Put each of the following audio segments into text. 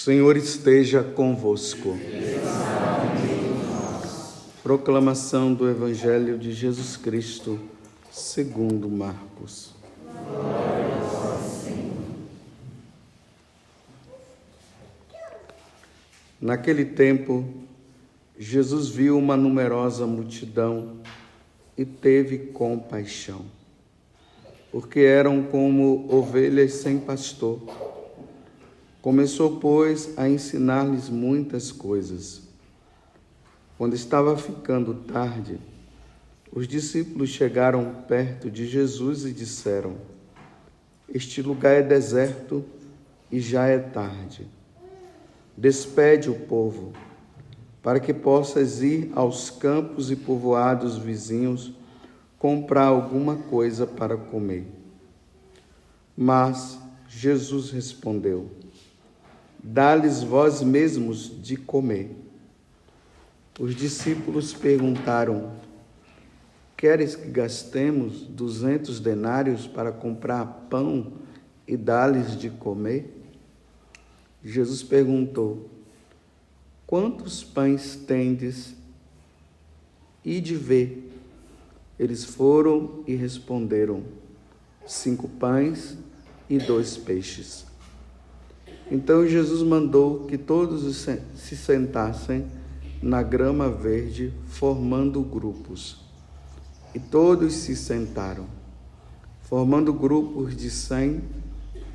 Senhor esteja convosco. Proclamação do Evangelho de Jesus Cristo, segundo Marcos. Naquele tempo, Jesus viu uma numerosa multidão e teve compaixão, porque eram como ovelhas sem pastor. Começou, pois, a ensinar-lhes muitas coisas. Quando estava ficando tarde, os discípulos chegaram perto de Jesus e disseram: Este lugar é deserto e já é tarde. Despede o povo, para que possas ir aos campos e povoados vizinhos comprar alguma coisa para comer. Mas Jesus respondeu: Dá-lhes vós mesmos de comer. Os discípulos perguntaram: Queres que gastemos 200 denários para comprar pão e dar-lhes de comer? Jesus perguntou: Quantos pães tendes? Ide ver. Eles foram e responderam: 5 pães e 2 peixes. Então Jesus mandou que todos se sentassem na grama verde, formando grupos. E todos se sentaram, formando grupos de 100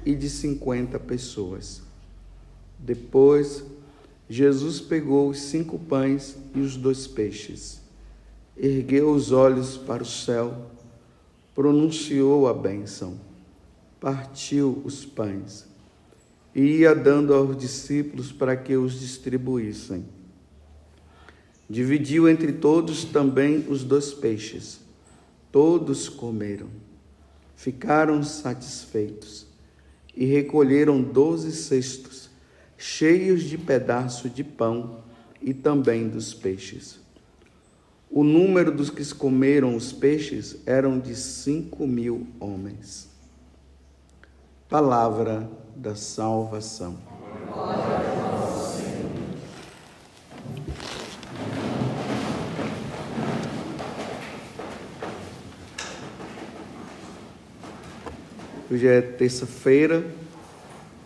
e de 50 pessoas. Depois, Jesus pegou os 5 pães e os 2 peixes, ergueu os olhos para o céu, pronunciou a bênção, partiu os pães e ia dando aos discípulos para que os distribuíssem. Dividiu entre todos também os 2 peixes. Todos comeram, ficaram satisfeitos e recolheram 12 cestos, cheios de pedaços de pão e também dos peixes. O número dos que comeram os peixes eram de 5.000 homens. Palavra da salvação. Hoje é terça-feira,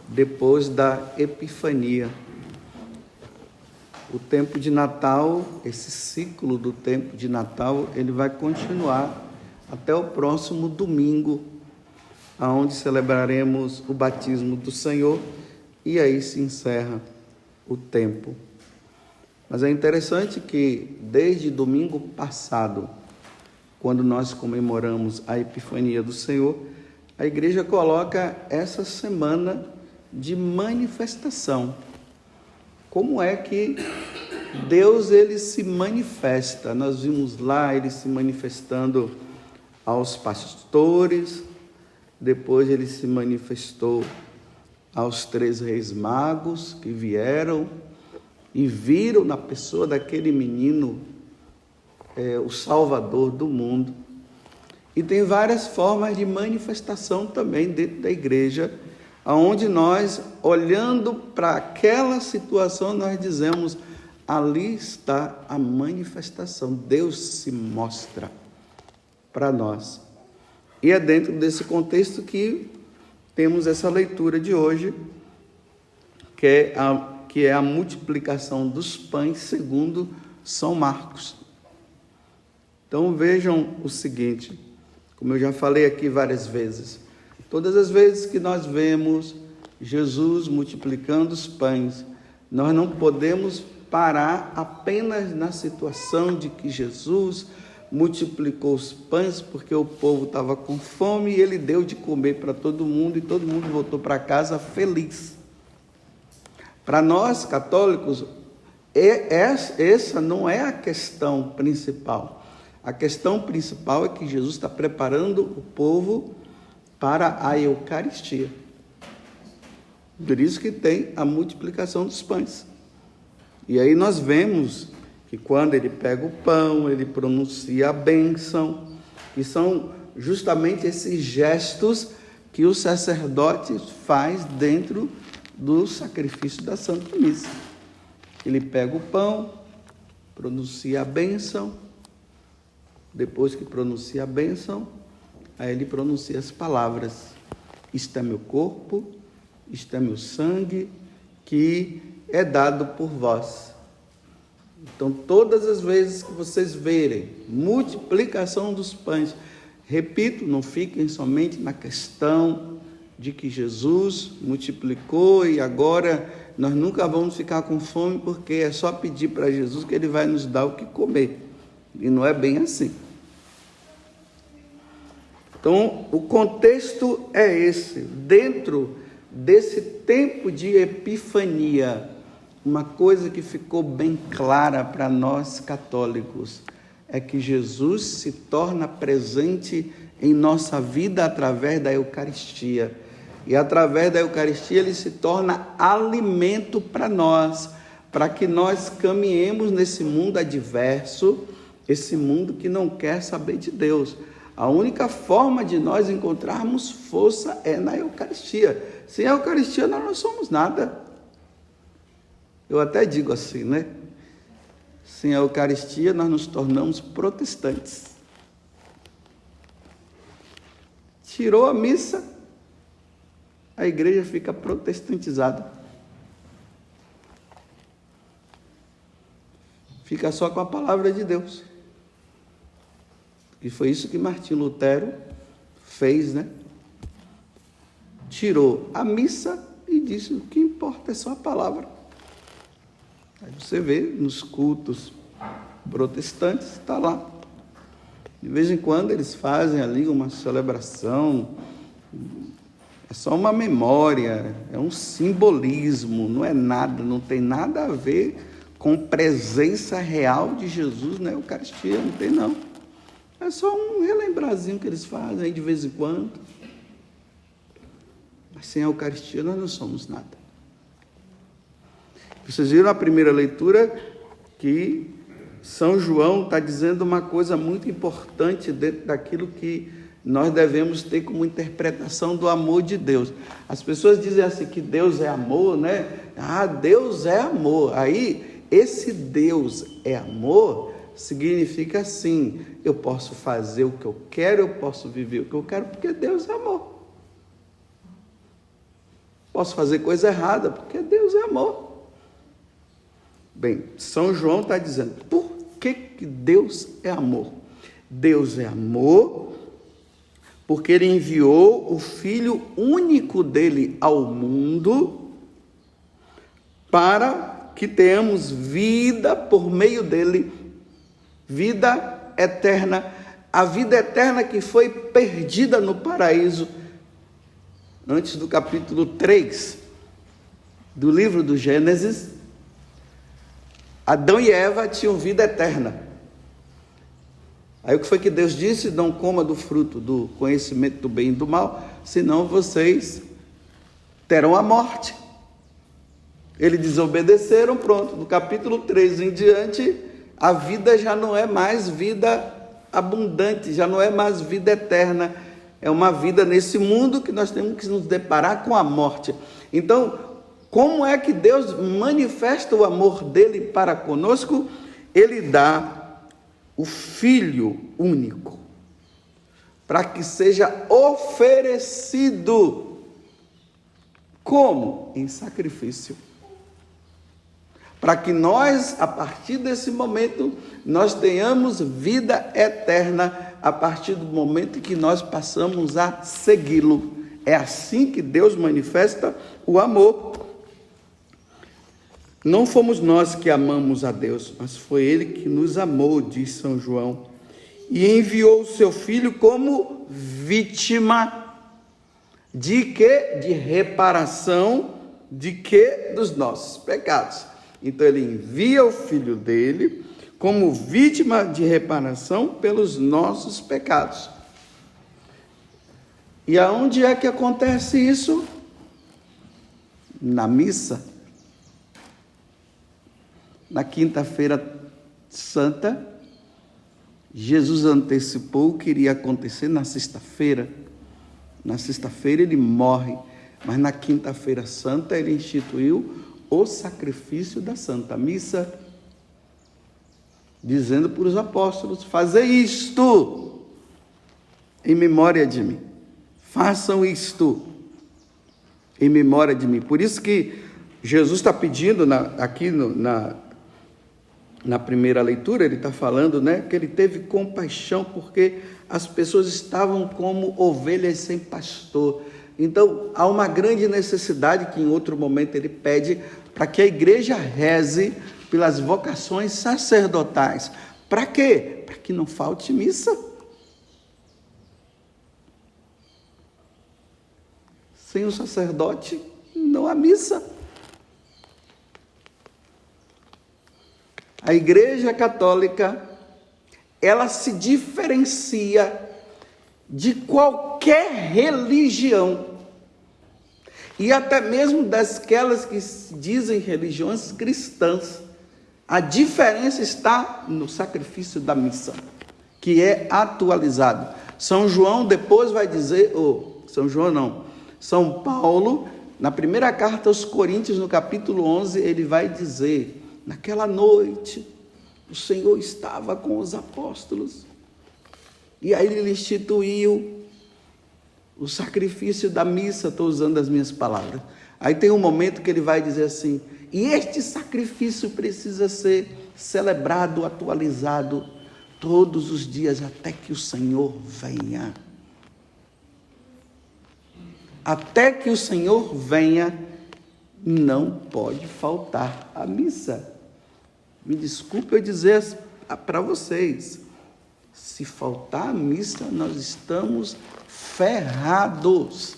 depois da Epifania. O tempo de Natal, esse ciclo do tempo de Natal, ele vai continuar até o próximo domingo, onde celebraremos o batismo do Senhor, e aí se encerra o tempo. Mas é interessante que desde domingo passado, quando nós comemoramos a Epifania do Senhor, a igreja coloca essa semana de manifestação. Como é que Deus ele se manifesta? Nós vimos lá ele se manifestando aos pastores, depois ele se manifestou aos 3 reis magos que vieram e viram na pessoa daquele menino o Salvador do mundo. E tem várias formas de manifestação também dentro da igreja, onde nós, olhando para aquela situação, nós dizemos: ali está a manifestação, Deus se mostra para nós. E é dentro desse contexto que temos essa leitura de hoje, que é a multiplicação dos pães segundo São Marcos. Então vejam o seguinte, como eu já falei aqui várias vezes, todas as vezes que nós vemos Jesus multiplicando os pães, nós não podemos parar apenas na situação de que Jesus multiplicou os pães porque o povo estava com fome e ele deu de comer para todo mundo e todo mundo voltou para casa feliz. Para nós católicos, essa não é a questão principal. A questão principal é que Jesus está preparando o povo para a Eucaristia. Por isso que tem a multiplicação dos pães. E aí nós vemos que quando ele pega o pão, ele pronuncia a bênção, que são justamente esses gestos que o sacerdote faz dentro do sacrifício da Santa Missa. Ele pega o pão, pronuncia a bênção, depois que pronuncia a bênção, aí ele pronuncia as palavras: isto é meu corpo, isto é meu sangue, que é dado por vós. Então, todas as vezes que vocês verem multiplicação dos pães, repito, não fiquem somente na questão de que Jesus multiplicou e agora nós nunca vamos ficar com fome, porque é só pedir para Jesus que ele vai nos dar o que comer. E não é bem assim. Então, o contexto é esse. Dentro desse tempo de epifania, uma coisa que ficou bem clara para nós católicos é que Jesus se torna presente em nossa vida através da Eucaristia. E através da Eucaristia ele se torna alimento para nós, para que nós caminhemos nesse mundo adverso, esse mundo que não quer saber de Deus. A única forma de nós encontrarmos força é na Eucaristia. Sem a Eucaristia nós não somos nada. Eu até digo assim, né? Sem a Eucaristia nós nos tornamos protestantes. Tirou a missa, a igreja fica protestantizada. Fica só com a palavra de Deus. E foi isso que Martinho Lutero fez, né? Tirou a missa e disse: o que importa é só a palavra. Aí você vê nos cultos protestantes, está lá. De vez em quando eles fazem ali uma celebração, é só uma memória, é um simbolismo, não é nada, não tem nada a ver com presença real de Jesus na Eucaristia, não tem não. É só um relembrazinho que eles fazem aí de vez em quando. Mas sem a Eucaristia nós não somos nada. Vocês viram a primeira leitura que São João está dizendo uma coisa muito importante dentro daquilo que nós devemos ter como interpretação do amor de Deus. As pessoas dizem assim que Deus é amor, né? Ah, Deus é amor. Aí, esse Deus é amor significa assim: eu posso fazer o que eu quero, eu posso viver o que eu quero, porque Deus é amor. Posso fazer coisa errada, porque Deus é amor. Bem, São João está dizendo, por que Deus é amor? Deus é amor porque Ele enviou o Filho único dele ao mundo para que tenhamos vida por meio dele, vida eterna, a vida eterna que foi perdida no paraíso antes do capítulo 3 do livro do Gênesis. Adão e Eva tinham vida eterna. Aí o que foi que Deus disse? Não coma do fruto do conhecimento do bem e do mal, senão vocês terão a morte. Eles desobedeceram, pronto. No capítulo 3 em diante, a vida já não é mais vida abundante, já não é mais vida eterna. É uma vida nesse mundo que nós temos que nos deparar com a morte. Então, como é que Deus manifesta o amor dele para conosco? Ele dá o Filho único, para que seja oferecido. Como? Em sacrifício. Para que nós, a partir desse momento, nós tenhamos vida eterna, a partir do momento em que nós passamos a segui-lo. É assim que Deus manifesta o amor. Não fomos nós que amamos a Deus, mas foi Ele que nos amou, diz São João, e enviou o seu Filho como vítima de quê? De reparação de quê? Dos nossos pecados. Então Ele envia o Filho dele como vítima de reparação pelos nossos pecados. E aonde é que acontece isso? Na missa. Na quinta-feira santa, Jesus antecipou o que iria acontecer na sexta-feira. Na sexta-feira ele morre, Mas na quinta-feira santa ele instituiu o sacrifício da Santa Missa, dizendo para os apóstolos: fazei isto em memória de mim. Façam isto em memória de mim. Por isso que Jesus está pedindo aqui na primeira leitura, ele está falando, né, que ele teve compaixão porque as pessoas estavam como ovelhas sem pastor. Então, há uma grande necessidade que em outro momento ele pede para que a igreja reze pelas vocações sacerdotais. Para quê? Para que não falte missa. Sem o sacerdote, não há missa. A Igreja Católica, ela se diferencia de qualquer religião, e até mesmo daquelas que dizem religiões cristãs. A diferença está no sacrifício da missa, que é atualizado. São João depois vai dizer, São Paulo, na primeira carta aos Coríntios, no capítulo 11, ele vai dizer: naquela noite, o Senhor estava com os apóstolos, e aí ele instituiu o sacrifício da missa. Estou usando as minhas palavras. Aí tem um momento que ele vai dizer assim: e este sacrifício precisa ser celebrado, atualizado, todos os dias, até que o Senhor venha. Até que o Senhor venha, não pode faltar a missa. Me desculpe eu dizer para vocês, se faltar a missa, nós estamos ferrados.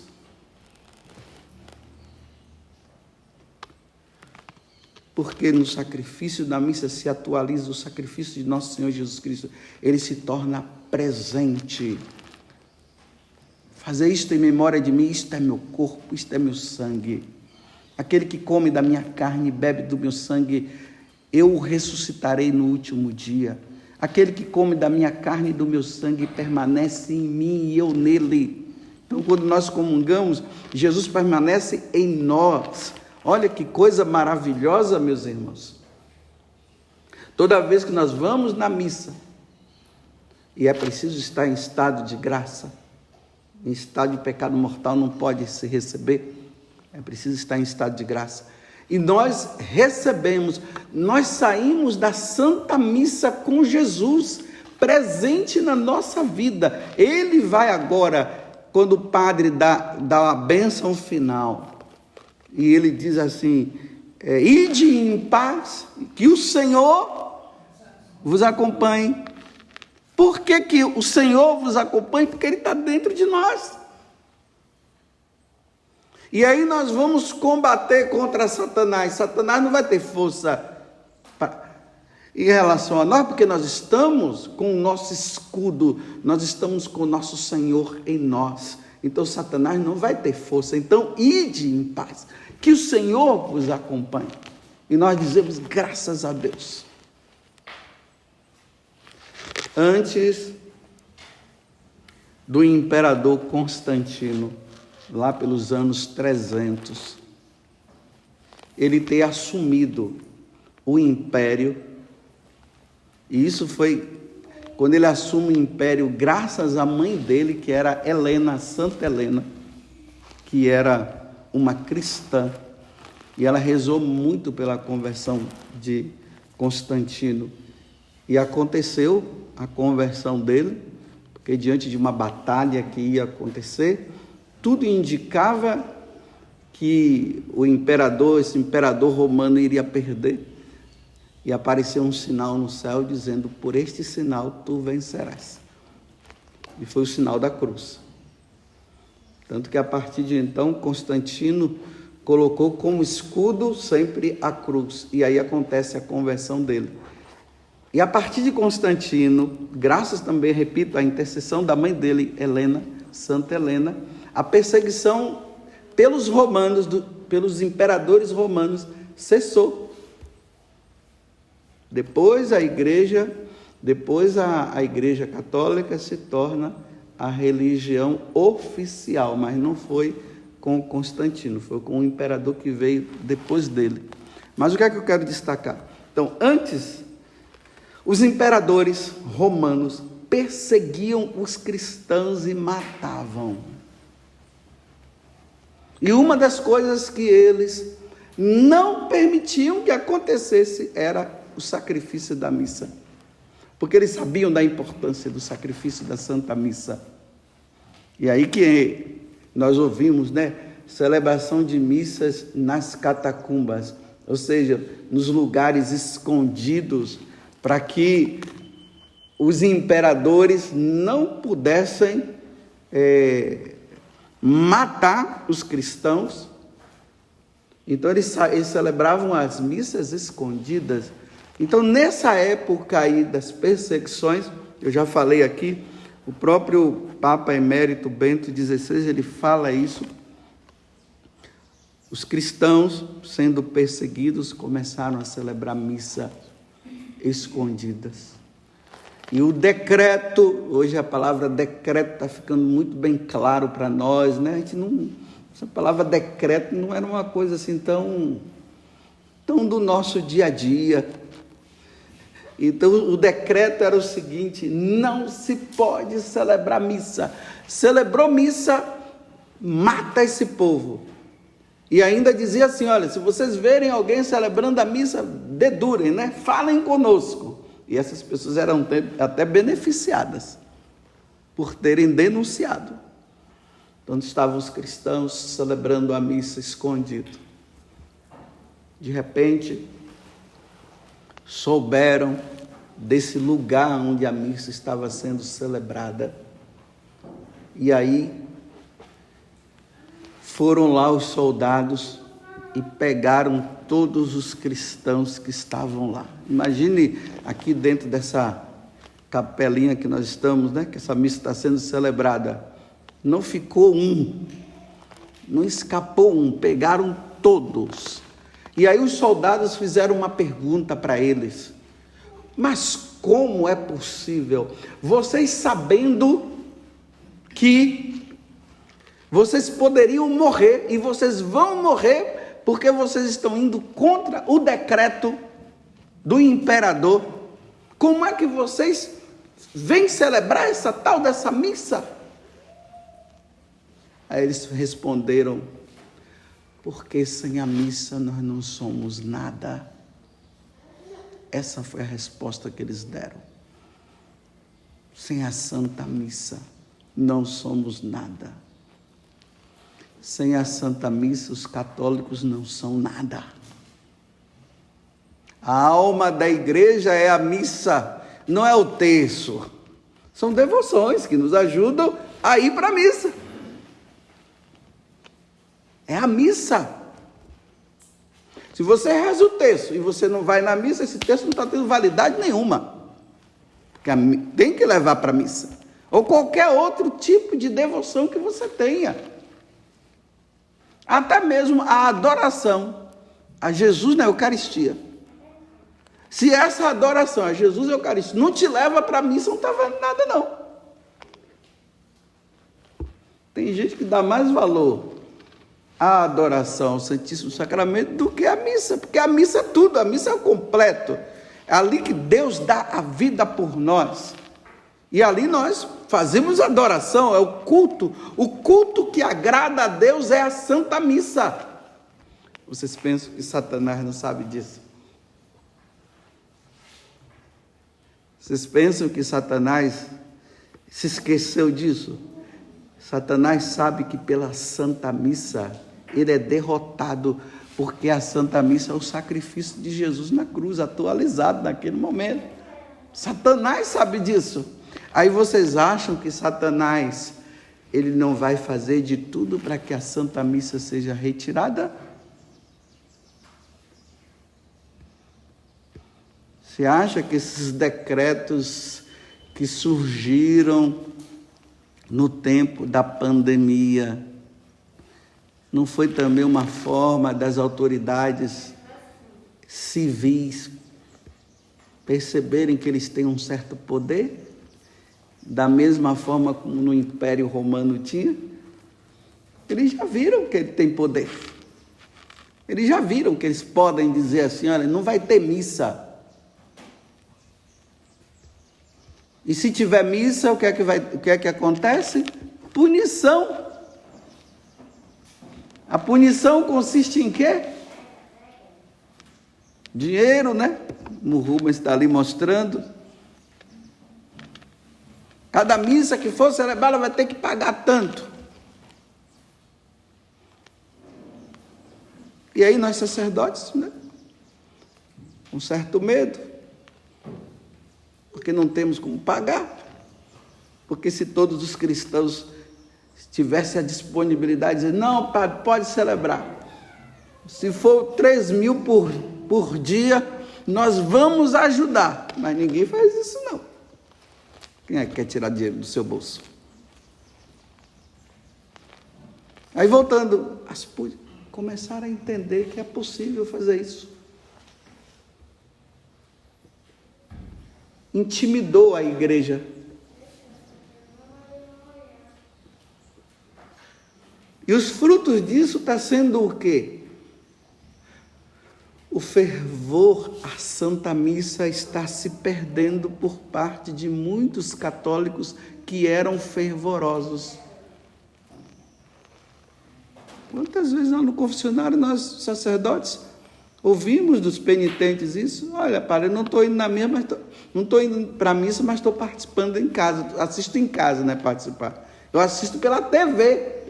Porque no sacrifício da missa se atualiza o sacrifício de nosso Senhor Jesus Cristo. Ele se torna presente. Fazer isto em memória de mim, isto é meu corpo, isto é meu sangue. Aquele que come da minha carne e bebe do meu sangue, eu o ressuscitarei no último dia. Aquele que come da minha carne e do meu sangue permanece em mim e eu nele. Então, quando nós comungamos, Jesus permanece em nós. Olha que coisa maravilhosa, meus irmãos. Toda vez que nós vamos na missa, e é preciso estar em estado de graça, em estado de pecado mortal não pode se receber, é preciso estar em estado de graça. E nós recebemos, nós saímos da Santa Missa com Jesus, presente na nossa vida. Ele vai agora, quando o padre dá a bênção final, e ele diz assim: ide em paz, que o Senhor vos acompanhe. Por que o Senhor vos acompanha? Porque Ele está dentro de nós. E aí nós vamos combater contra Satanás. Satanás não vai ter força em relação a nós, porque nós estamos com o nosso escudo, nós estamos com o nosso Senhor em nós. Então Satanás não vai ter força. Então ide em paz, que o Senhor vos acompanhe. E nós dizemos graças a Deus. Antes do imperador Constantino, lá pelos anos 300, ele ter assumido o império, e isso foi quando ele assume o império graças à mãe dele, que era Helena, Santa Helena, que era uma cristã, e ela rezou muito pela conversão de Constantino, e aconteceu a conversão dele, porque diante de uma batalha que ia acontecer, tudo indicava que esse imperador romano iria perder, e apareceu um sinal no céu dizendo: por este sinal tu vencerás. E foi o sinal da cruz. Tanto que a partir de então Constantino colocou como escudo sempre a cruz, e aí acontece a conversão dele. E a partir de Constantino, graças também, repito, à intercessão da mãe dele, Helena, Santa Helena, a perseguição pelos romanos, pelos imperadores romanos, cessou. Depois a igreja católica se torna a religião oficial, mas não foi com Constantino, foi com o imperador que veio depois dele. Mas o que é que eu quero destacar? Então, antes, os imperadores romanos perseguiam os cristãos e matavam. E uma das coisas que eles não permitiam que acontecesse era o sacrifício da missa. Porque eles sabiam da importância do sacrifício da Santa Missa. E aí que nós ouvimos, né? Celebração de missas nas catacumbas, ou seja, nos lugares escondidos, para que os imperadores não pudessem matar os cristãos. Então eles celebravam as missas escondidas. Então, nessa época aí das perseguições, eu já falei aqui, o próprio Papa Emérito Bento XVI, ele fala isso. Os cristãos, sendo perseguidos, começaram a celebrar missa escondidas. E o decreto, hoje a palavra decreto está ficando muito bem claro para nós, né? A gente não, essa palavra decreto não era uma coisa assim tão do nosso dia a dia. Então o decreto era o seguinte: não se pode celebrar missa. Celebrou missa, mata esse povo. E ainda dizia assim: olha, se vocês verem alguém celebrando a missa, dedurem, né? Falem conosco. E essas pessoas eram até beneficiadas por terem denunciado. Então estavam os cristãos celebrando a missa escondido. De repente, souberam desse lugar onde a missa estava sendo celebrada. E aí foram lá os soldados e pegaram todos os cristãos que estavam lá. Imagine aqui dentro dessa capelinha que nós estamos, né? Que essa missa está sendo celebrada. Não ficou um, não escapou um, pegaram todos. E aí os soldados fizeram uma pergunta para eles: mas como é possível, vocês sabendo que vocês poderiam morrer, e vocês vão morrer porque vocês estão indo contra o decreto do imperador, como é que vocês vêm celebrar essa tal dessa missa? Aí eles responderam: porque sem a missa nós não somos nada. Essa foi a resposta que eles deram. Sem a Santa Missa não somos nada. Sem a Santa Missa os católicos não são nada. A alma da igreja é a missa, não é o terço. São devoções que nos ajudam a ir para a missa. É a missa. Se você reza o terço e você não vai na missa, esse terço não está tendo validade nenhuma. Porque tem que levar para a missa. Ou qualquer outro tipo de devoção que você tenha. Até mesmo a adoração a Jesus na Eucaristia. Se essa adoração a Jesus na Eucaristia não te leva para a missa, não está valendo nada não. Tem gente que dá mais valor à adoração ao Santíssimo Sacramento do que à missa, porque a missa é tudo, a missa é o completo. É ali que Deus dá a vida por nós. E ali nós fazemos adoração, é o culto que agrada a Deus é a Santa Missa. Vocês pensam que Satanás não sabe disso? Vocês pensam que Satanás se esqueceu disso? Satanás sabe que pela Santa Missa ele é derrotado, porque a Santa Missa é o sacrifício de Jesus na cruz, atualizado naquele momento. Satanás sabe disso. Aí vocês acham que Satanás, ele não vai fazer de tudo para que a Santa Missa seja retirada? Você acha que esses decretos que surgiram no tempo da pandemia não foi também uma forma das autoridades civis perceberem que eles têm um certo poder? Da mesma forma como no Império Romano tinha? Eles já viram que ele tem poder. Eles já viram que eles podem dizer assim, olha, não vai ter missa. E se tiver missa, o que é que acontece? Punição. A punição consiste em quê? Dinheiro, né? O Rubens está ali mostrando. Cada missa que for celebrada vai ter que pagar tanto. E aí nós sacerdotes, né? Um certo medo. Porque não temos como pagar. Porque se todos os cristãos tivessem a disponibilidade de dizer, não, padre, pode celebrar. Se for 3.000 por dia, nós vamos ajudar. Mas ninguém faz isso, não. Quem é que quer tirar dinheiro do seu bolso? Aí voltando, começaram a entender que é possível fazer isso. Intimidou a igreja. E os frutos disso está sendo o quê? O fervor à Santa Missa está se perdendo por parte de muitos católicos que eram fervorosos. Quantas vezes lá no confessionário nós, sacerdotes, ouvimos dos penitentes isso? Olha, padre, eu não estou indo na missa, mas não estou indo para a missa, mas estou participando em casa. Assisto em casa, né, participar. Eu assisto pela TV.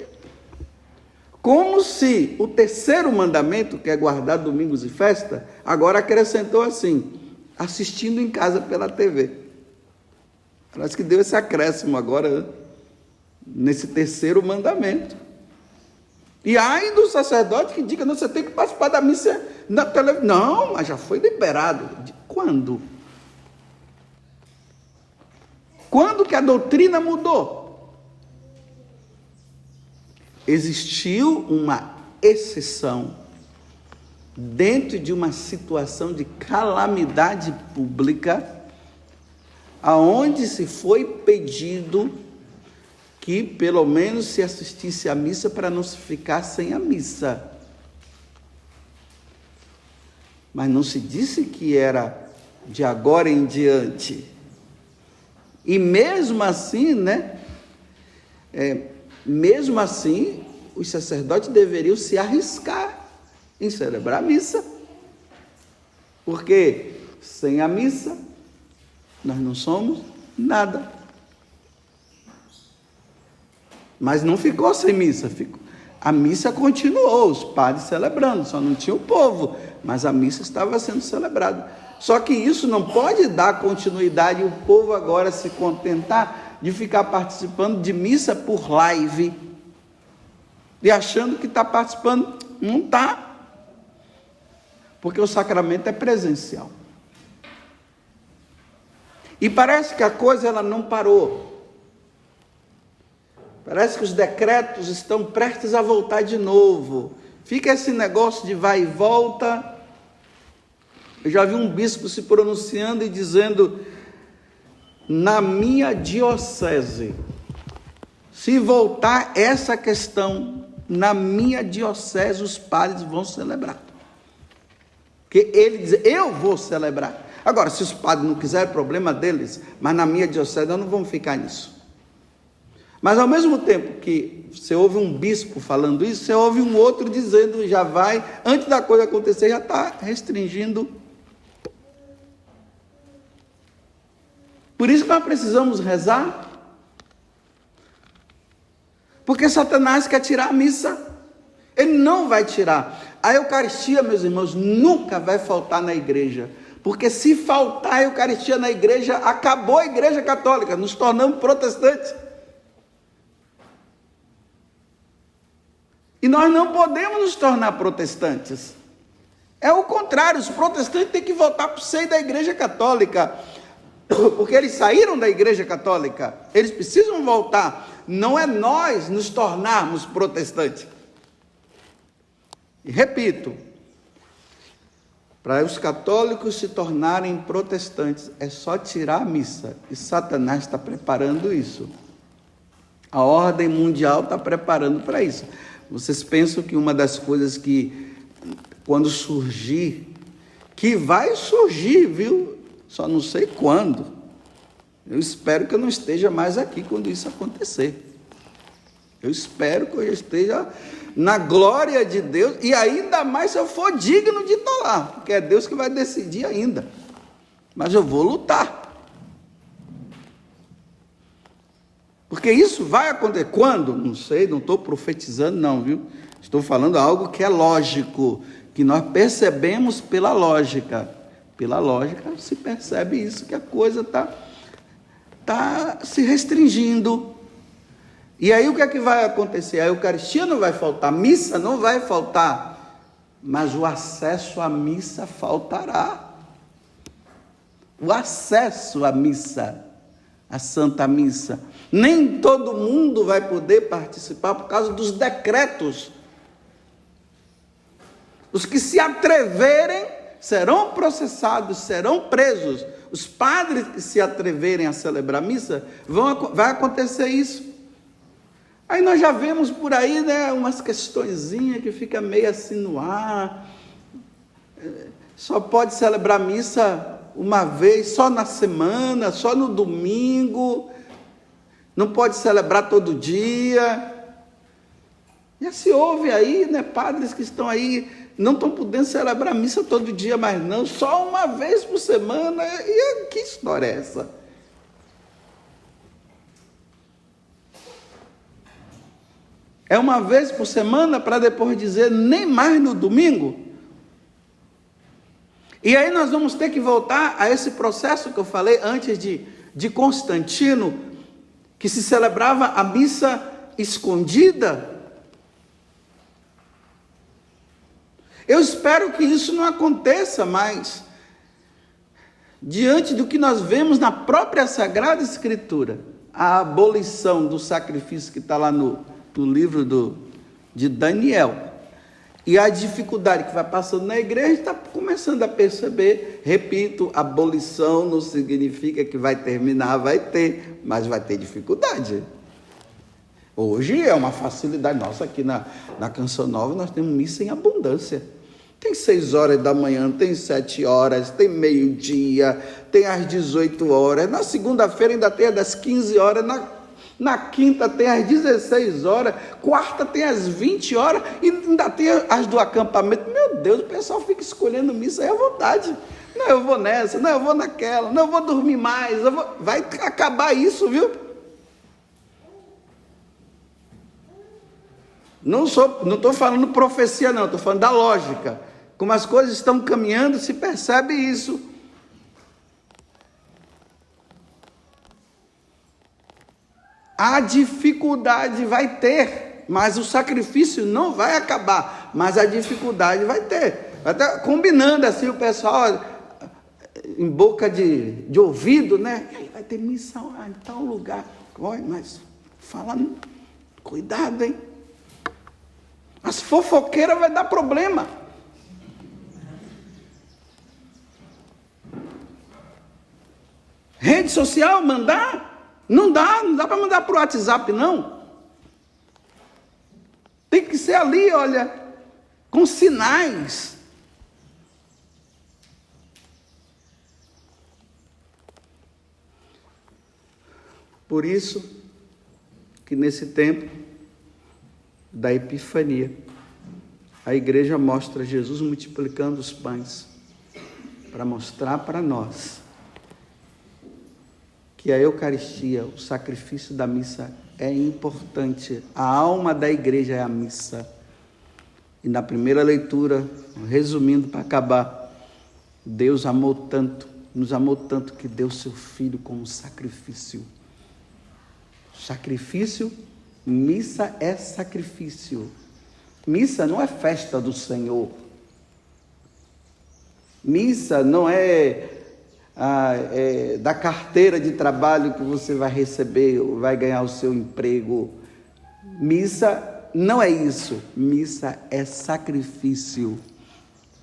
Como se o terceiro mandamento, que é guardar domingos e festa, agora acrescentou assim, assistindo em casa pela TV. Parece que deu esse acréscimo agora, nesse terceiro mandamento. E ai do sacerdote que diga, não, você tem que participar da missa na televisão. Não, mas já foi liberado. De quando? Quando que a doutrina mudou? Existiu uma exceção dentro de uma situação de calamidade pública, aonde se foi pedido que pelo menos se assistisse à missa para não se ficar sem a missa. Mas não se disse que era de agora em diante. E mesmo assim, né? Mesmo assim, os sacerdotes deveriam se arriscar em celebrar a missa. Porque sem a missa, nós não somos nada. Mas não ficou sem missa. A missa continuou, os padres celebrando, só não tinha o povo. Mas a missa estava sendo celebrada. Só que isso não pode dar continuidade e o povo agora se contentar de ficar participando de missa por live e achando que está participando. Não está, porque o sacramento é presencial. E parece que a coisa ela não parou. Parece que os decretos estão prestes a voltar de novo. Fica esse negócio de vai e volta. Eu já vi um bispo se pronunciando e dizendo, na minha diocese, se voltar essa questão, na minha diocese os padres vão celebrar. Porque ele diz, eu vou celebrar. Agora, se os padres não quiserem, problema deles, mas na minha diocese nós não vamos ficar nisso. Mas ao mesmo tempo que você ouve um bispo falando isso, você ouve um outro dizendo, já vai, antes da coisa acontecer, já está restringindo. Por isso que nós precisamos rezar. Porque Satanás quer tirar a missa. Ele não vai tirar. A Eucaristia, meus irmãos, nunca vai faltar na igreja. Porque se faltar a Eucaristia na igreja, acabou a igreja católica, nos tornamos protestantes. E nós não podemos nos tornar protestantes. É o contrário, os protestantes têm que voltar para o seio da igreja católica. Porque eles saíram da igreja católica, eles precisam voltar. Não é nós nos tornarmos protestantes. E repito, para os católicos se tornarem protestantes, é só tirar a missa. E Satanás está preparando isso. A ordem mundial está preparando para isso. Vocês pensam que uma das coisas que, quando surgir, que vai surgir, viu? Só não sei quando. Eu espero que eu não esteja mais aqui quando isso acontecer. Eu espero que eu esteja na glória de Deus, e ainda mais se eu for digno de estar lá, porque é Deus que vai decidir ainda. Mas eu vou lutar. Porque isso vai acontecer. Quando? Não sei, não estou profetizando não, viu? Estou falando algo que é lógico, que nós percebemos pela lógica. Pela lógica se percebe isso, que a coisa está se restringindo. E aí o que é que vai acontecer? A Eucaristia não vai faltar, a missa não vai faltar, mas o acesso à missa faltará. O acesso à missa, à Santa Missa. Nem todo mundo vai poder participar por causa dos decretos. Os que se atreverem serão processados, serão presos. Os padres que se atreverem a celebrar a missa, vai acontecer isso. Aí nós já vemos por aí, né, umas questõezinhas que fica meio assim no ar. Só pode celebrar missa uma vez, só na semana, só no domingo. Não pode celebrar todo dia. Já se ouve aí, né, padres que estão aí, não estão podendo celebrar missa todo dia, mas não, só uma vez por semana. E que história é essa? É uma vez por semana para depois dizer nem mais no domingo? E aí nós vamos ter que voltar a esse processo que eu falei antes de Constantino, que se celebrava a missa escondida. Eu espero que isso não aconteça mais, diante do que nós vemos na própria Sagrada Escritura, a abolição do sacrifício que está lá no livro de Daniel, e a dificuldade que vai passando na igreja, está começando a perceber. Repito, abolição não significa que vai terminar, vai ter, mas vai ter dificuldade. Hoje é uma facilidade. Nossa, aqui na Canção Nova nós temos missa em abundância. Tem 6 horas da manhã, tem 7 horas, tem meio-dia, tem às 18 horas. Na segunda-feira ainda tem das 15 horas, na quinta tem às 16 horas, quarta tem às 20 horas, e ainda tem as do acampamento. Meu Deus, o pessoal fica escolhendo missa aí à vontade. Não, eu vou nessa, não, eu vou naquela, não, eu vou dormir mais, vai acabar isso, viu? Não estou falando profecia não, estou falando da lógica. Como as coisas estão caminhando, se percebe isso. A dificuldade vai ter, mas o sacrifício não vai acabar, mas a dificuldade vai ter. Vai estar combinando assim o pessoal, em boca de ouvido, né? E aí vai ter missa lá em tal lugar. Olha, mas fala, cuidado, hein? As fofoqueiras vai dar problema. Rede social, mandar? Não dá para mandar para o WhatsApp, não. Tem que ser ali, olha, com sinais. Por isso que nesse tempo da Epifania, a igreja mostra Jesus multiplicando os pães, para mostrar para nós que a Eucaristia, o sacrifício da missa é importante. A alma da igreja é a missa. E na primeira leitura, resumindo para acabar, Deus amou tanto, nos amou tanto que deu seu Filho como sacrifício. Sacrifício, missa é sacrifício. Missa não é festa do Senhor. Missa não é da carteira de trabalho que você vai receber, vai ganhar o seu emprego. Missa não é isso. Missa é sacrifício.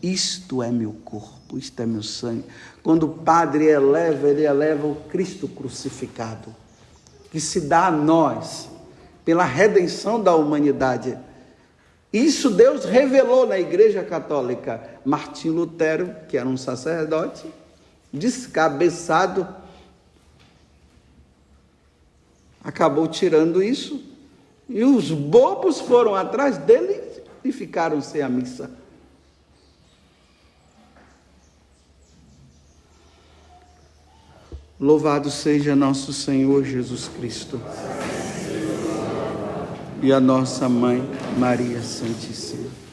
Isto é meu corpo, isto é meu sangue. Quando o padre ele eleva o Cristo crucificado, que se dá a nós. pela redenção da humanidade. Isso Deus revelou na Igreja Católica. Martim Lutero, que era um sacerdote, descabeçado, acabou tirando isso, e os bobos foram atrás dele e ficaram sem a missa. Louvado seja nosso Senhor Jesus Cristo e a nossa Mãe Maria Santíssima.